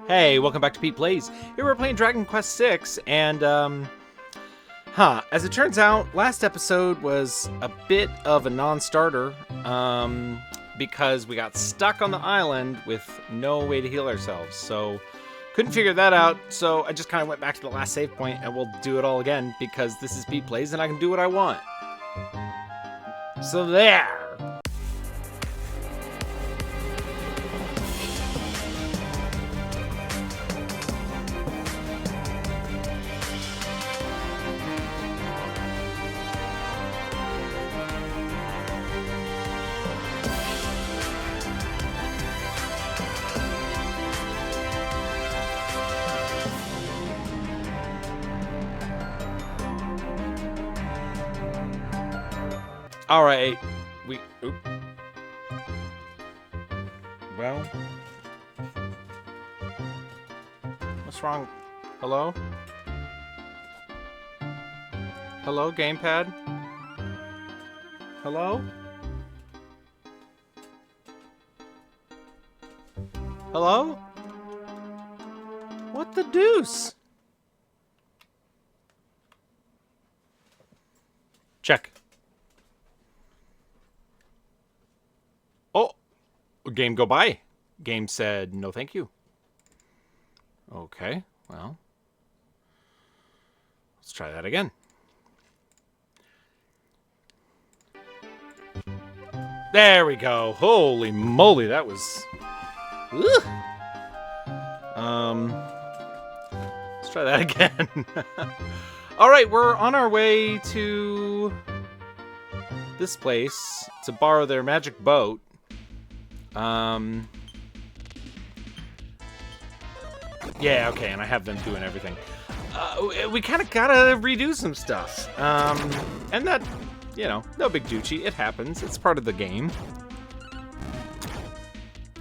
Hey, welcome back to Pete Plays. Here we're playing Dragon Quest VI, and, as it turns out, last episode was a bit of a non-starter, because we got stuck on the island with no way to heal ourselves, so couldn't figure that out, so I just kind of went back to the last save point, and we'll do it all again, because this is Pete Plays, and I can do what I want. So there! All right, well, what's wrong? Hello? Hello, gamepad? Hello? Hello? What the deuce? Check. Oh, game go by. Game said no thank you. Okay, well, let's try that again. There we go. Holy moly, that was... Ugh. Let's try that again. All right, we're on our way to this place to borrow their magic boat. Yeah, okay, and I have them doing everything. We kind of gotta redo some stuff. And that, you know, no big doochie. It happens. It's part of the game.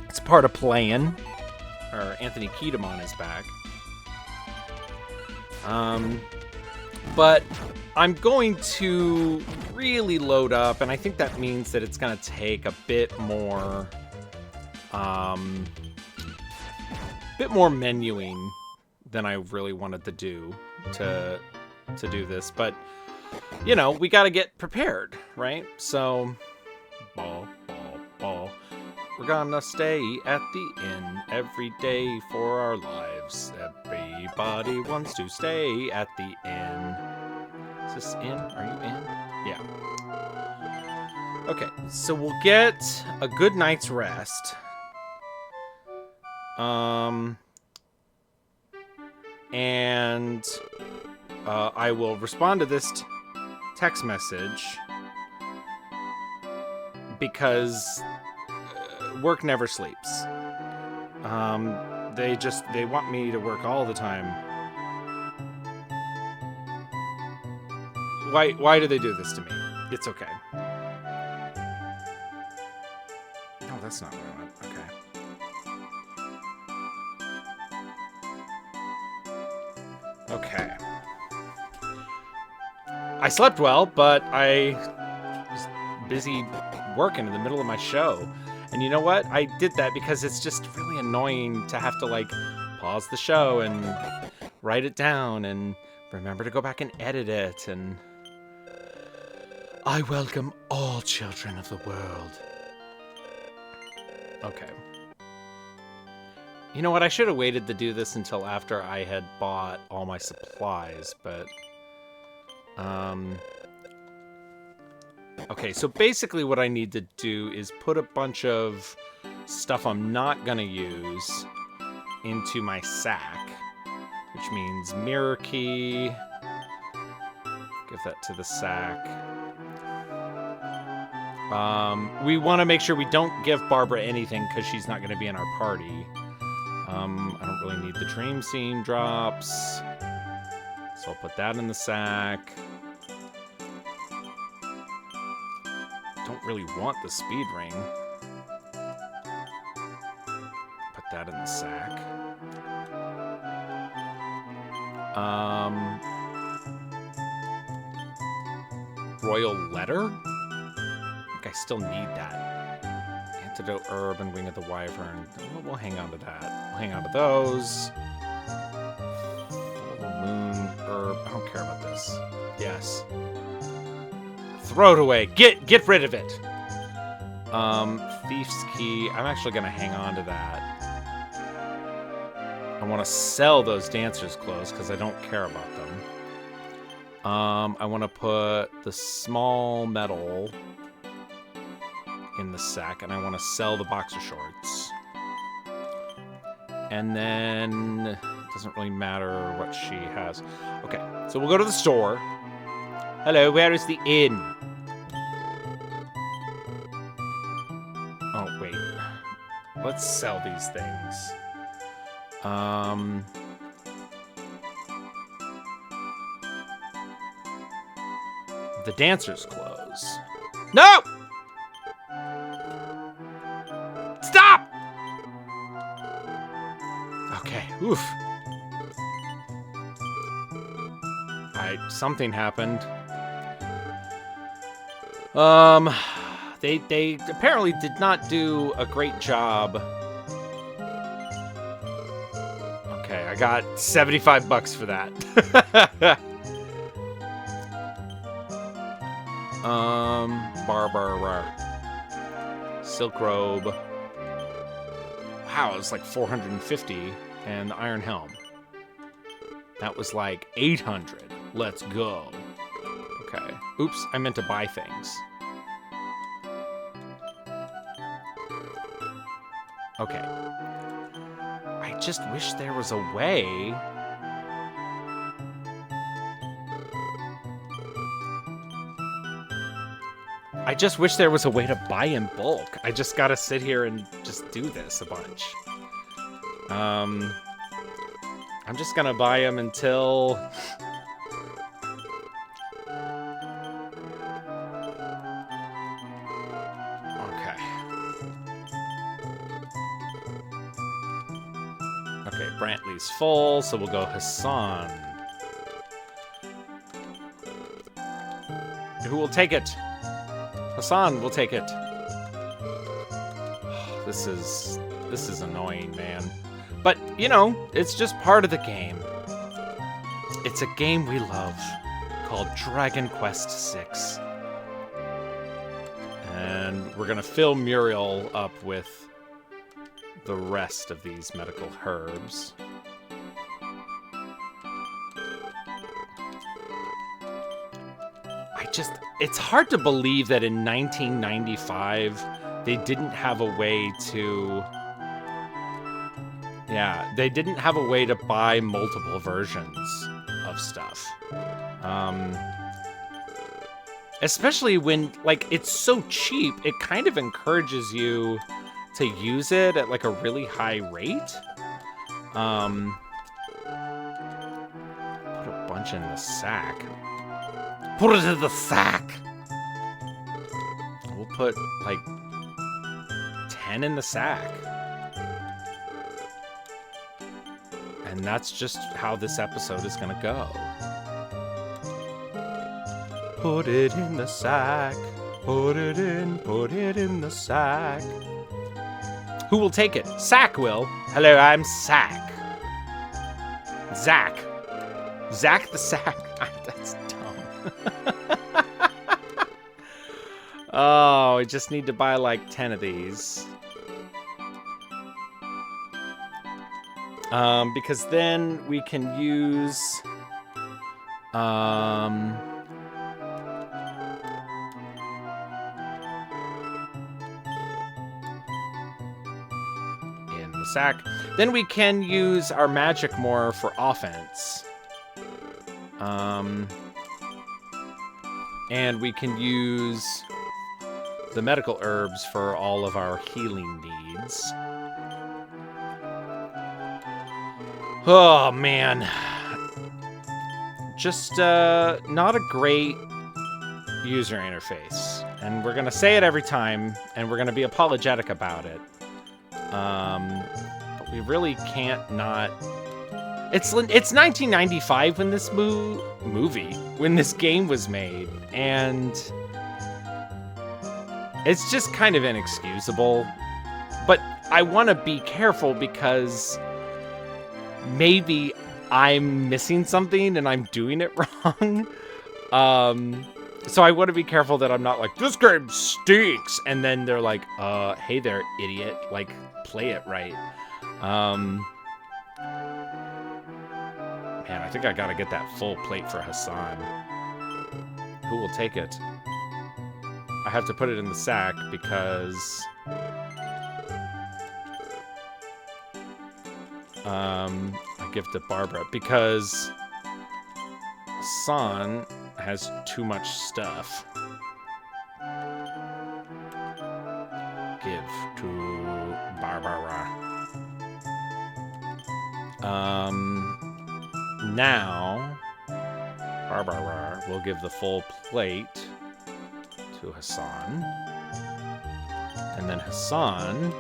It's part of playing. Or Anthony Kiedemon is back. But I'm going to really load up, and I think that means that it's gonna take a bit more menuing than I really wanted to do to do this, but you know, we got to get prepared, right? So ball. We're gonna stay at the inn every day for our lives. Everybody wants to stay at the inn. Is this in? Are you in? Yeah. Okay, so we'll get a good night's rest. And I will respond to this text message because work never sleeps. They want me to work all the time. Why do they do this to me? It's okay. Oh, that's not what I want. Okay. Okay. I slept well, but I was busy working in the middle of my show. And you know what? I did that because it's just really annoying to have to, like, pause the show and write it down and remember to go back and edit it. And I welcome all children of the world. Okay. You know what? I should have waited to do this until after I had bought all my supplies, but... Okay, so basically what I need to do is put a bunch of stuff I'm not gonna use into my sack, which means mirror key. Give that to the sack. We want to make sure we don't give Barbara anything because she's not going to be in our party. I don't really need the dream scene drops, so I'll put that in the sack. Don't really want the speed ring. Put that in the sack. Royal letter? I think I still need that. Antidote herb and wing of the wyvern. We'll hang on to that. We'll hang on to those. Full moon herb. I don't care about this. Yes. Throw it away. Get rid of it. Thief's key. I'm actually gonna hang on to that. I want to sell those dancer's clothes because I don't care about them. I want to put the small metal in the sack, and I want to sell the boxer shorts. And then it doesn't really matter what she has. Okay, so we'll go to the store. Hello, where is the inn? Oh, wait. Let's sell these things. The dancer's clothes. No! Stop! Okay, oof. Alright, something happened. They apparently did not do a great job. Okay, I got $75 for that. Barber. Silk robe. Wow, it was like 450. And the iron helm. That was like 800. Let's go. Okay. Oops, I meant to buy things. Okay. I just wish there was a way. I just wish there was a way to buy in bulk. I just gotta sit here and just do this a bunch. I'm just gonna buy them until... Okay, Brantley's full, so we'll go Hassan. Who will take it? Hassan will take it. This is annoying, man. But, you know, it's just part of the game. It's a game we love called Dragon Quest VI. And we're gonna fill Muriel up with the rest of these medical herbs. It's hard to believe that in 1995 they didn't have a way to... Yeah, they didn't have a way to buy multiple versions of stuff. Especially when, like, it's so cheap, it kind of encourages you to use it at, like, a really high rate. Put a bunch in the sack. Put it in the sack! We'll put, like, 10 in the sack. And that's just how this episode is gonna go. Put it in the sack. Put it in the sack. Who will take it? Sack will. Hello, I'm Sack. Zach. Zach the Sack. That's dumb. Oh, I just need to buy like 10 of these. Because then we can use... in the sack. Then we can use our magic more for offense. And we can use the medical herbs for all of our healing needs. Oh, man. Just, not a great user interface. And we're gonna say it every time, and we're gonna be apologetic about it. But we really can't not... It's 1995 when this when this game was made, and it's just kind of inexcusable I want to be careful because maybe I'm missing something and I'm doing it wrong. So I want to be careful that I'm not like, this game stinks. And then they're like, hey there, idiot. Like, play it right. Man, I think I gotta get that full plate for Hassan. Who will take it? I have to put it in the sack because... I give to Barbara because Hassan has too much stuff. Give to Barbara. Now Barbara will give the full plate to Hassan. And then Hassan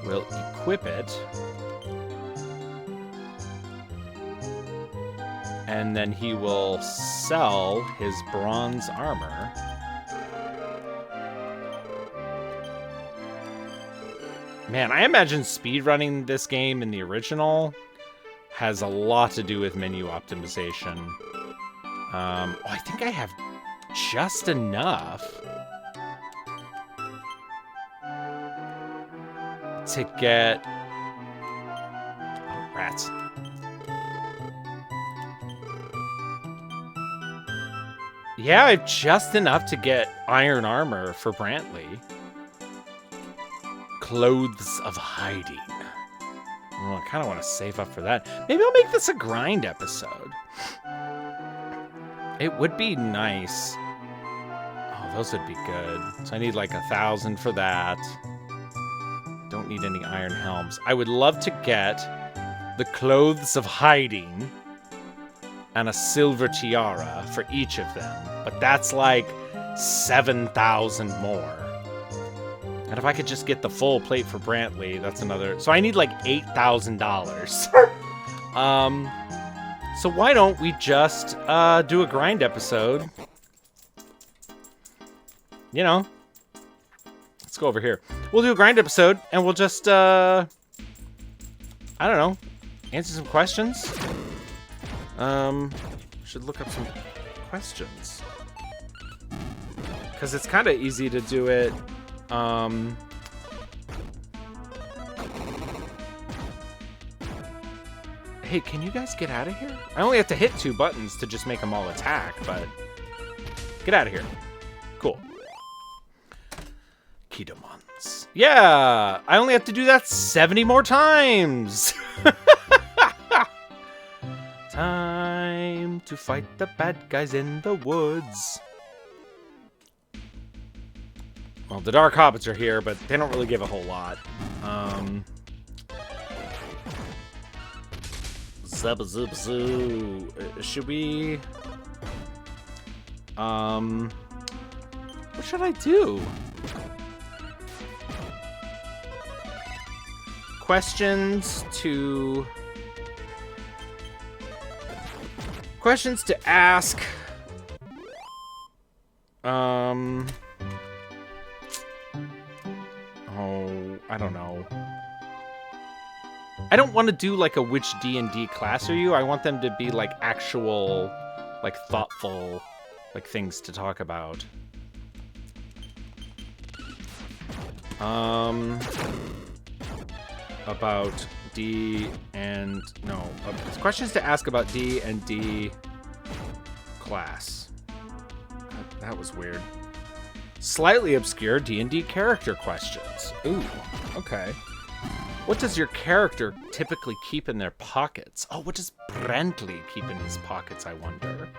will equip it. And then he will sell his bronze armor. Man, I imagine speedrunning this game in the original has a lot to do with menu optimization. I think I have just enough to get... Oh, rats. Yeah, I have just enough to get iron armor for Brantley. Clothes of hiding. Oh, I kind of want to save up for that. Maybe I'll make this a grind episode. It would be nice. Oh, those would be good. So I need like 1,000 for that. Don't need any iron helms. I would love to get the clothes of hiding and a silver tiara for each of them. But that's like 7,000 more. And if I could just get the full plate for Brantley, that's another... So I need like $8,000. So why don't we just do a grind episode? You know. Let's go over here. We'll do a grind episode, and we'll just, I don't know, answer some questions. Should look up some questions. Because it's kind of easy to do it, Hey, can you guys get out of here? I only have to hit 2 buttons to just make them all attack, but... Get out of here. Cool. Kidomons. Yeah! I only have to do that 70 more times! Time to fight the bad guys in the woods. Well, the Dark Hobbits are here, but they don't really give a whole lot. Should we... What should I do? Questions to ask. Oh, I don't know. I don't want to do like a which D&D class are you? I want them to be like actual, like thoughtful, like things to talk about. About D and no, questions to ask about D and D class. That was weird. Slightly obscure D&D character questions. Ooh, okay. What does your character typically keep in their pockets? Oh, what does Brantley keep in his pockets, I wonder?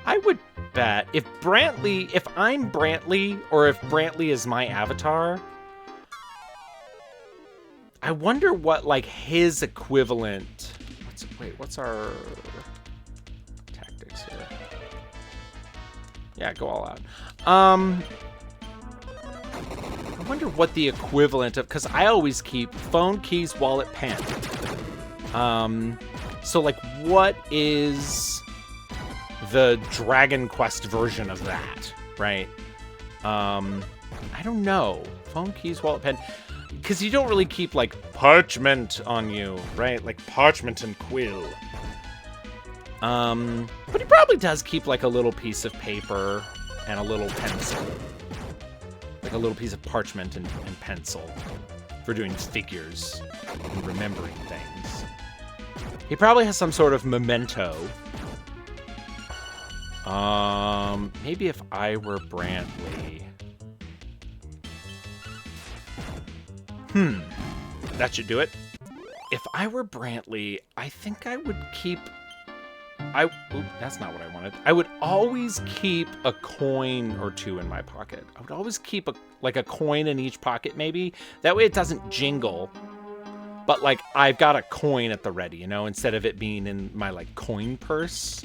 I would bet if I'm Brantley, or if Brantley is my avatar, I wonder what, like, his equivalent... What's our tactics here? Yeah, go all out. I wonder what the equivalent of... Because I always keep phone, keys, wallet, pen. So, like, what is the Dragon Quest version of that, right? I don't know. Phone, keys, wallet, pen... because you don't really keep like parchment on you, right? Like parchment and quill. But he probably does keep like a little piece of paper and a little pencil. Like a little piece of parchment and pencil for doing figures and remembering things. He probably has some sort of memento. Maybe if I were Brantley. That should do it. If I were Brantley, I think I would keep... that's not what I wanted. I would always keep a coin or two in my pocket. I would always keep a coin in each pocket, maybe. That way it doesn't jingle. But, like, I've got a coin at the ready, you know, instead of it being in my, like, coin purse.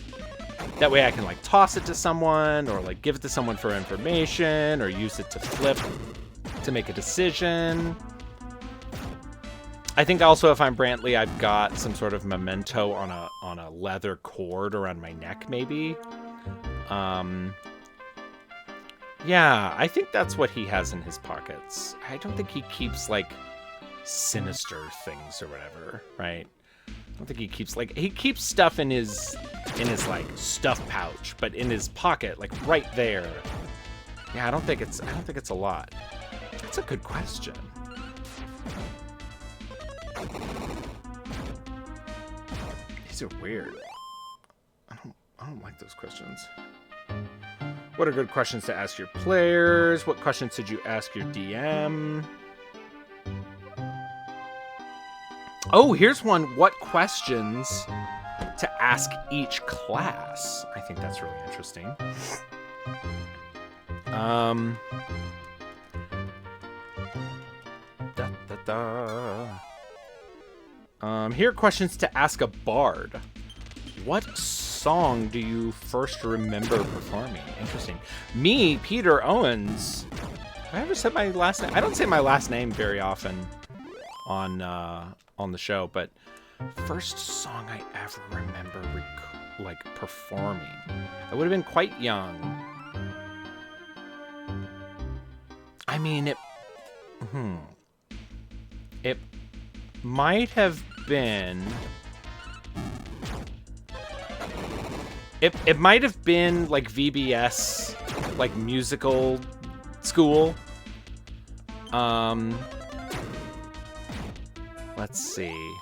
That way I can, like, toss it to someone or, like, give it to someone for information or use it to flip to make a decision. I think also if I'm Brantley, I've got some sort of memento on a leather cord around my neck, maybe. Yeah, I think that's what he has in his pockets. I don't think he keeps, like, sinister things or whatever, right? I don't think he keeps, like, he keeps stuff in his like stuff pouch, but in his pocket, like right there. Yeah, I don't think it's a lot. That's a good question. These are weird. I don't like those questions. What are good questions to ask your players? What questions did you ask your DM? Oh, here's one. What questions to ask each class? I think that's really interesting. Here are questions to ask a bard. What song do you first remember performing? Interesting. Me, Peter Owens. Have I ever said my last name? I don't say my last name very often on the show, but first song I ever remember like performing. I would have been quite young. I mean, it might have been. It might have been like VBS, like musical school. Let's see.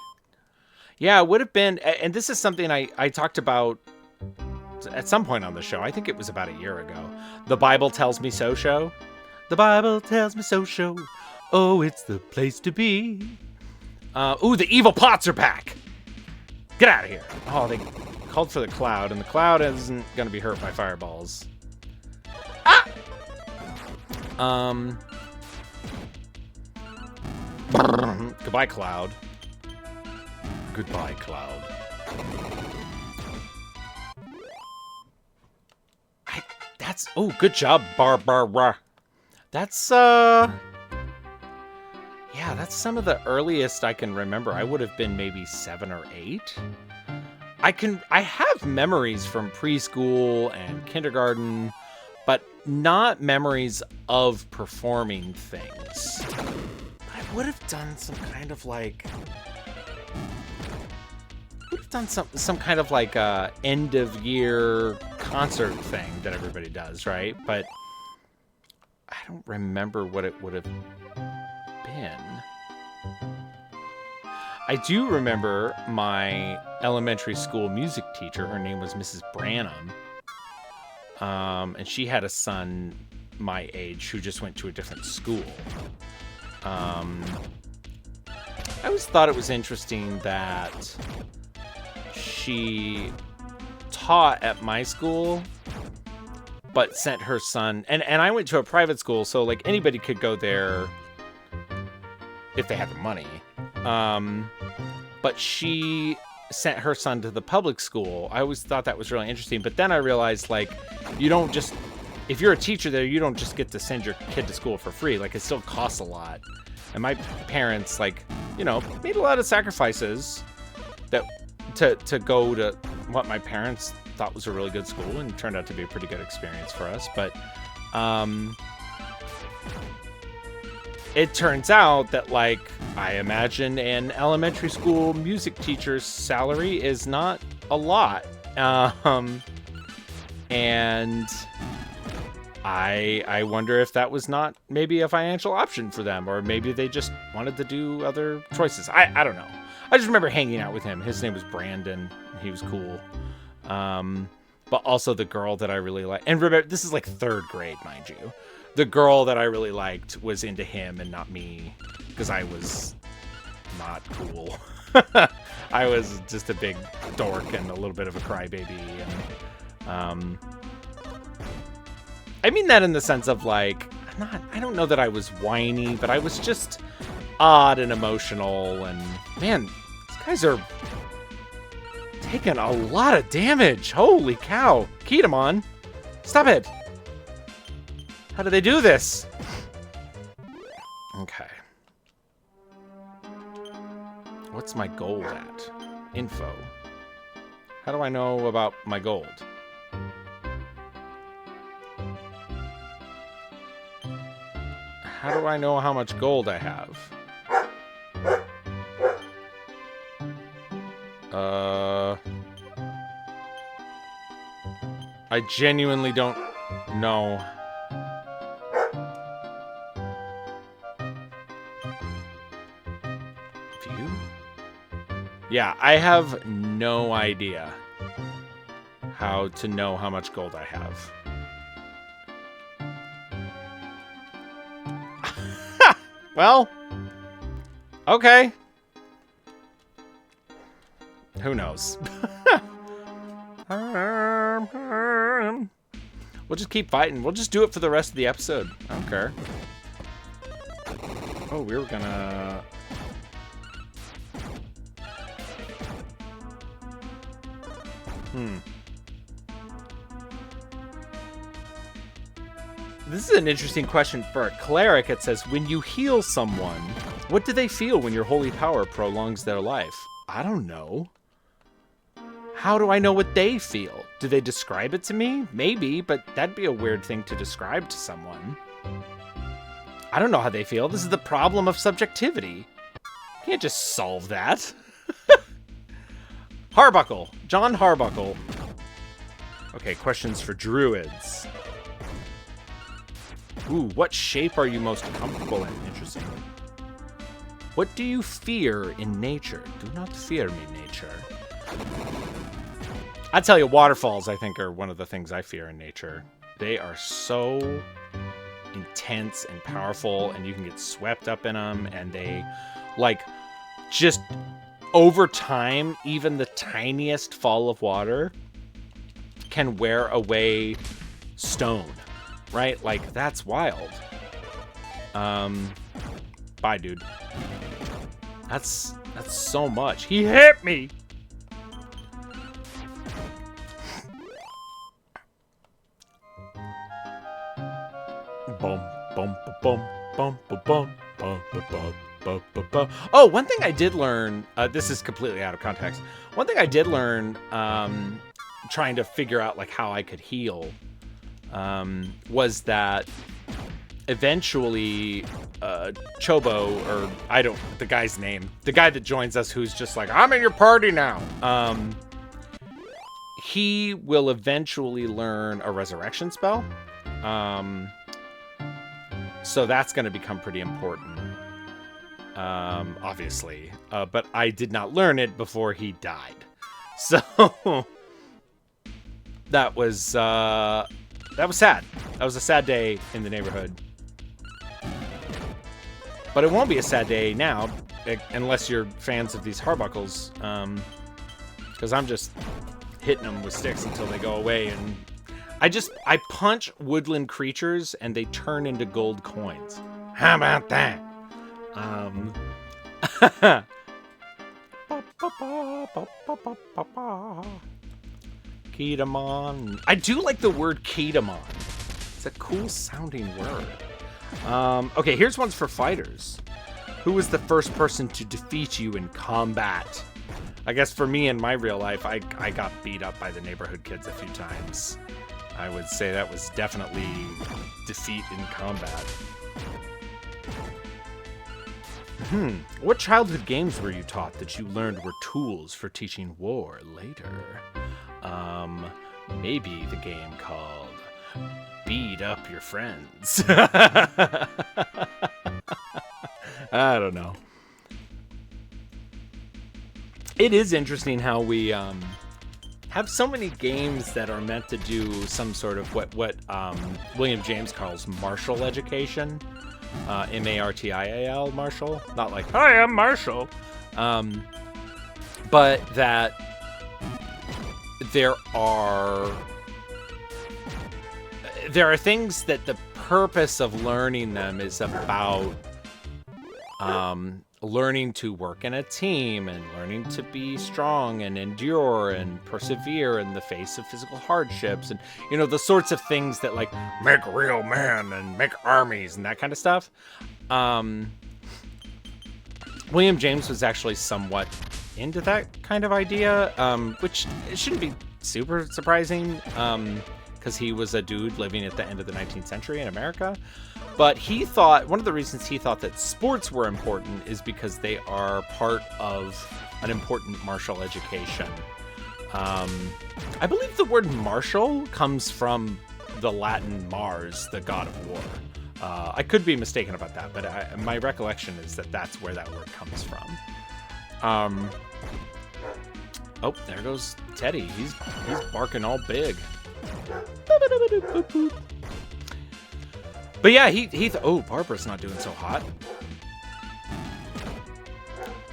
Yeah, it would have been, and this is something I talked about at some point on the show. I think it was about a year ago. The Bible Tells Me So show. The Bible Tells Me So show. Oh, it's the place to be. Ooh, the evil pots are back. Get out of here. Oh, they called for the cloud, and the cloud isn't going to be hurt by fireballs. Ah! Goodbye, cloud. Goodbye, cloud. Oh, good job, Barbara. That's, yeah, that's some of the earliest I can remember. I would have been maybe 7 or 8. I have memories from preschool and kindergarten, but not memories of performing things. I would have done some kind of like, some kind of like end of year concert thing that everybody does, right? But I don't remember what it would have been. I do remember my elementary school music teacher. Her name was Mrs. Branham. And she had a son my age who just went to a different school. I always thought it was interesting that she taught at my school, but sent her son, and I went to a private school, so like anybody could go there if they had the money. But she sent her son to the public school. I always thought that was really interesting, but then I realized, like, you don't just, if you're a teacher there, you don't just get to send your kid to school for free. Like, it still costs a lot. And my parents, like, you know, made a lot of sacrifices that to go to what my parents thought was a really good school, and turned out to be a pretty good experience for us. But it turns out that, like, I imagine an elementary school music teacher's salary is not a lot. And I wonder if that was not maybe a financial option for them, or maybe they just wanted to do other choices. I don't know. I just remember hanging out with him. His name was Brandon. He was cool. But also the girl that I really liked. And remember, this is like 3rd grade, mind you. The girl that I really liked was into him and not me, because I was not cool. I was just a big dork and a little bit of a crybaby. And, I mean that in the sense of, like, I don't know that I was whiny, but I was just odd and emotional. And man, these guys are taking a lot of damage. Holy cow. Ketamon, stop it. How do they do this? Okay. What's my gold at? Info. How do I know about my gold? How do I know how much gold I have? I genuinely don't know. View? Yeah, I have no idea how to know how much gold I have. Well, okay. Who knows? We'll just keep fighting. We'll just do it for the rest of the episode. I don't care. Oh, we were gonna... This is an interesting question for a cleric. It says, when you heal someone, what do they feel when your holy power prolongs their life? I don't know. How do I know what they feel? Do they describe it to me? Maybe, but that'd be a weird thing to describe to someone. I don't know how they feel. This is the problem of subjectivity. You can't just solve that. Harbuckle. John Harbuckle. Okay, questions for druids. Ooh, what shape are you most comfortable in? Interesting. What do you fear in nature? Do not fear me, nature. I tell you, waterfalls, I think, are one of the things I fear in nature. They are so intense and powerful, and you can get swept up in them, and they, like, just over time, even the tiniest fall of water can wear away stone. Right? Like, that's wild. Bye, dude. That's so much. He hit me! Bum, bum, bum, bum, bum, bum, bum, bum, bum, bum, bum. Oh, one thing I did learn, this is completely out of context. One thing I did learn, trying to figure out, like, how I could heal, was that eventually Chobo, or the guy's name, the guy that joins us who's just like, I'm in your party now, he will eventually learn a resurrection spell, so that's going to become pretty important, obviously, but I did not learn it before he died, so that was sad. That was a sad day in the neighborhood. But it won't be a sad day now, unless you're fans of these Harbuckles, because I'm just hitting them with sticks until they go away, and I punch woodland creatures and they turn into gold coins. How about that? Ketamon. I do like the word Ketamon. It's a cool sounding word. Okay, here's ones for fighters. Who was the first person to defeat you in combat? I guess for me in my real life, I got beat up by the neighborhood kids a few times. I would say that was definitely defeat in combat. What childhood games were you taught that you learned were tools for teaching war later? Maybe the game called Beat Up Your Friends. I don't know. It is interesting how we have so many games that are meant to do some sort of what William James calls martial education. M-A-R-T-I-A-L, Marshall. Not like, hi, I'm Marshall. But that there are things that the purpose of learning them is about learning to work in a team and learning to be strong and endure and persevere in the face of physical hardships and, you know, the sorts of things that like make real men and make armies and that kind of stuff. William James was actually somewhat into that kind of idea, which shouldn't be super surprising because he was a dude living at the end of the 19th century in America. But he thought, one of the reasons he thought that sports were important is because they are part of an important martial education. I believe the word martial comes from the Latin Mars, the god of war. I could be mistaken about that, but my recollection is that that's where that word comes from. Oh, there goes Teddy. He's barking all big. But yeah, he oh, Barbara's not doing so hot.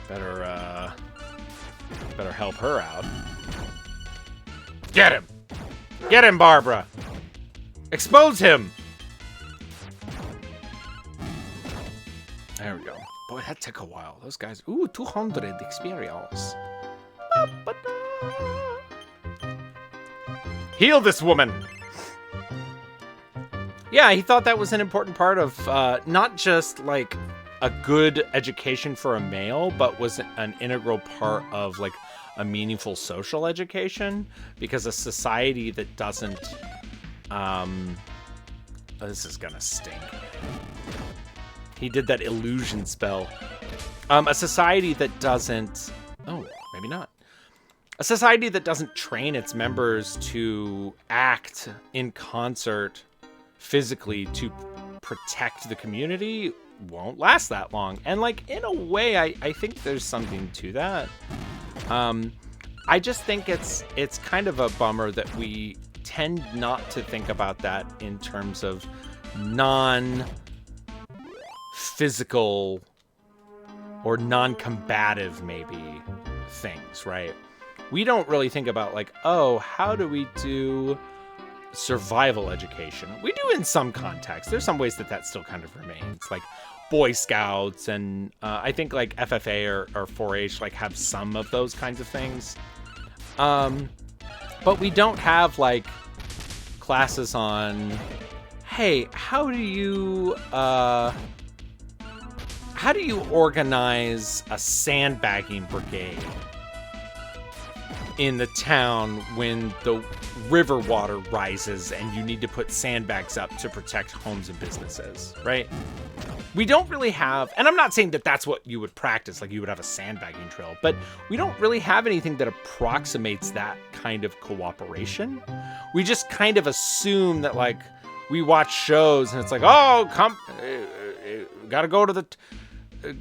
Better help her out. Get him! Get him, Barbara! Expose him! There we go. Boy, that took a while. Those guys, 200 experience. Heal this woman! Yeah, he thought that was an important part of not just like a good education for a male, but was an integral part of like a meaningful social education, because a society that doesn't this is gonna stink. He did that illusion spell. A society that doesn't, oh, maybe not. A society that doesn't train its members to act in concert physically to protect the community won't last that long. And like, in a way, I think there's something to that. I just think it's kind of a bummer that we tend not to think about that in terms of non-physical or non-combative maybe things, right? We don't really think about like, oh, how do we do survival education? We do in some contexts. There's some ways that still kind of remains, like Boy Scouts, and I think like FFA or 4-H like have some of those kinds of things. But we don't have like classes on, hey, how do you organize a sandbagging brigade in the town when the river water rises and you need to put sandbags up to protect homes and businesses, right? We don't really have, and I'm not saying that that's what you would practice, like you would have a sandbagging drill, but we don't really have anything that approximates that kind of cooperation. We just kind of assume that like we watch shows and it's like, oh, come, gotta go to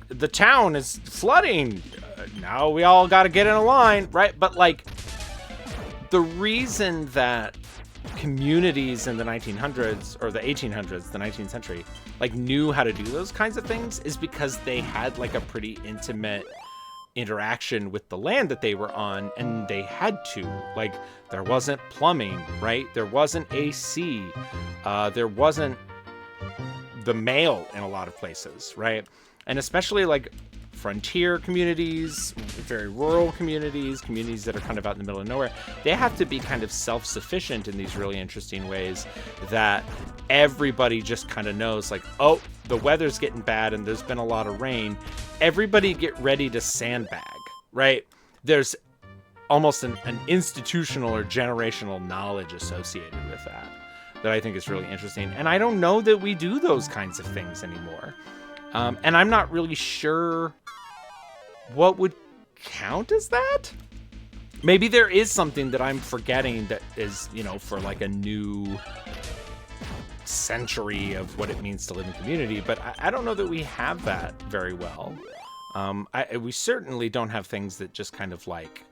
the town is flooding. Now we all got to get in a line, right? But like the reason that communities in the 1900s or the 1800s, the 19th century, like knew how to do those kinds of things is because they had like a pretty intimate interaction with the land that they were on, and they had to, like, there wasn't plumbing, right? There wasn't AC. There wasn't the mail in a lot of places, right? And especially like frontier communities, very rural communities that are kind of out in the middle of nowhere, they have to be kind of self-sufficient in these really interesting ways that everybody just kind of knows, like, oh, the weather's getting bad and there's been a lot of rain. Everybody get ready to sandbag, right? There's almost an institutional or generational knowledge associated with that I think is really interesting. And I don't know that we do those kinds of things anymore. And I'm not really sure what would count as that. Maybe there is something that I'm forgetting that is, for like a new century of what it means to live in community, but I don't know that we have that very well. We certainly don't have things that just kind of like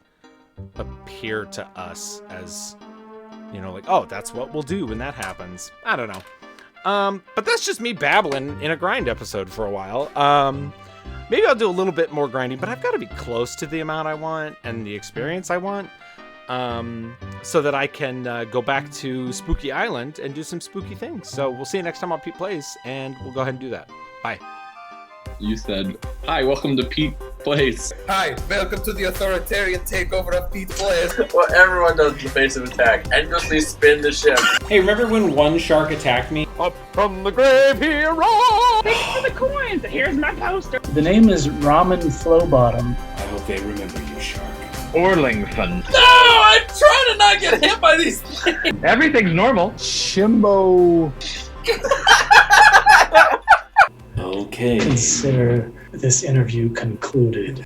appear to us as, like, oh, that's what we'll do when that happens. I don't know. But that's just me babbling in a grind episode for a while. Maybe I'll do a little bit more grinding, but I've got to be close to the amount I want and the experience I want, so that I can go back to Spooky Island and do some spooky things. So we'll see you next time on Pete Plays, and we'll go ahead and do that. Bye. You said, hi, welcome to Pete Plays. Hi, welcome to the authoritarian takeover of Pete Plays. What everyone does in the face of attack, endlessly spin the ship. Hey, remember when one shark attacked me? Up from the grave he rose! Thanks for the coins. Here's my poster. The name is Ramen Flowbottom. I hope they remember you, shark. Orlington. No, I'm trying to not get hit by these things. Everything's normal. Shimbo. Okay. Consider this interview concluded.